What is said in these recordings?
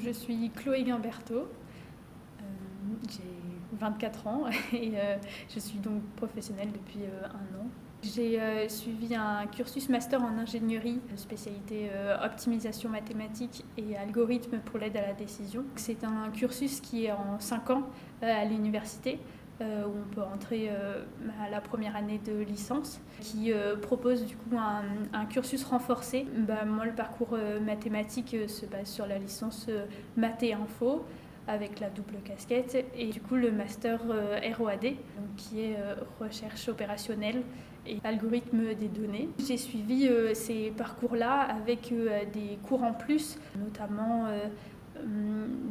je suis Chloé Guimberteau, j'ai 24 ans et je suis donc professionnelle depuis 1 an. J'ai suivi un cursus master en ingénierie, spécialité optimisation mathématique et algorithmes pour l'aide à la décision. C'est un cursus qui est en 5 ans à l'université, où on peut entrer à la première année de licence, qui propose du coup un cursus renforcé. Moi, le parcours mathématique se base sur la licence maths et info, avec la double casquette, et du coup le master ROAD, donc, qui est recherche opérationnelle et algorithme des données. J'ai suivi ces parcours-là avec des cours en plus, notamment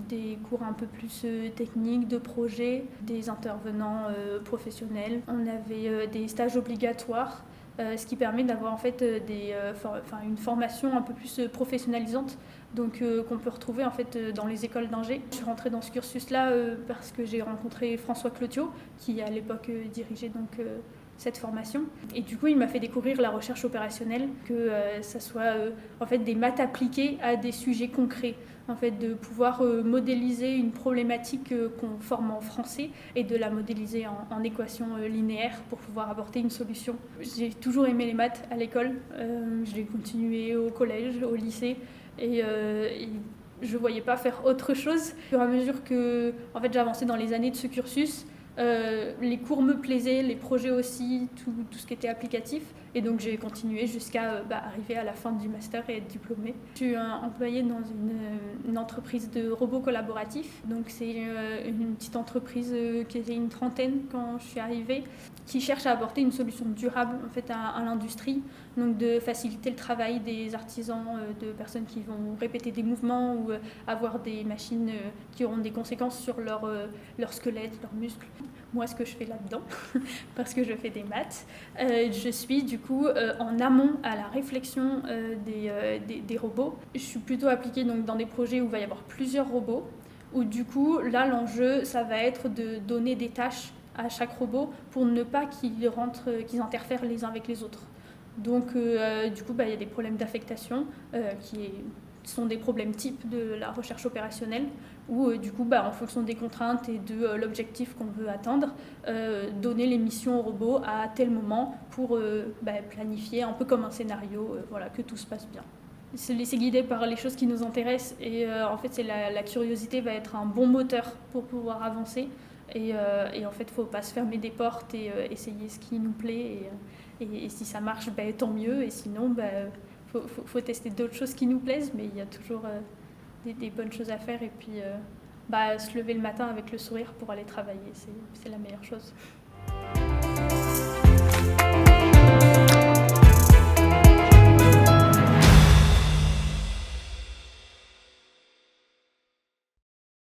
des cours un peu plus techniques, de projet, des intervenants professionnels. On avait des stages obligatoires, ce qui permet d'avoir en fait une formation un peu plus professionnalisante, donc qu'on peut retrouver en fait dans les écoles d'ingé. Je suis rentrée dans ce cursus-là parce que j'ai rencontré François Clotiot, qui à l'époque dirigeait donc cette formation, et du coup il m'a fait découvrir la recherche opérationnelle, que ça soit en fait des maths appliquées à des sujets concrets, en fait de pouvoir modéliser une problématique qu'on forme en français et de la modéliser en équation linéaire pour pouvoir apporter une solution. J'ai toujours aimé les maths à l'école, je l'ai continué au collège, au lycée, et je ne voyais pas faire autre chose. Au fur et à mesure que en fait, j'avançais dans les années de ce cursus, les cours me plaisaient, les projets aussi, tout ce qui était applicatif, et donc j'ai continué jusqu'à arriver à la fin du master et être diplômée. Je suis employée dans une entreprise de robots collaboratifs, donc c'est une petite entreprise qui était une trentaine quand je suis arrivée, qui cherche à apporter une solution durable en fait à l'industrie, donc de faciliter le travail des artisans, de personnes qui vont répéter des mouvements ou avoir des machines qui auront des conséquences sur leur squelette, leurs muscles. Moi, ce que je fais là-dedans, parce que je fais des maths, je suis du coup en amont à la réflexion des robots. Je suis plutôt appliquée donc, dans des projets où il va y avoir plusieurs robots, où du coup, là, l'enjeu, ça va être de donner des tâches à chaque robot pour ne pas qu'ils interfèrent les uns avec les autres. Donc, du coup, il y a des problèmes d'affectation qui sont des problèmes types de la recherche opérationnelle, où du coup, en fonction des contraintes et de l'objectif qu'on veut atteindre, donner les missions au robot à tel moment pour planifier un peu comme un scénario, que tout se passe bien. Se laisser guider par les choses qui nous intéressent, et en fait la curiosité va être un bon moteur pour pouvoir avancer, et en fait il ne faut pas se fermer des portes et essayer ce qui nous plaît, et si ça marche, tant mieux, et sinon faut tester d'autres choses qui nous plaisent, mais il y a toujours des bonnes choses à faire, et puis se lever le matin avec le sourire pour aller travailler, c'est la meilleure chose.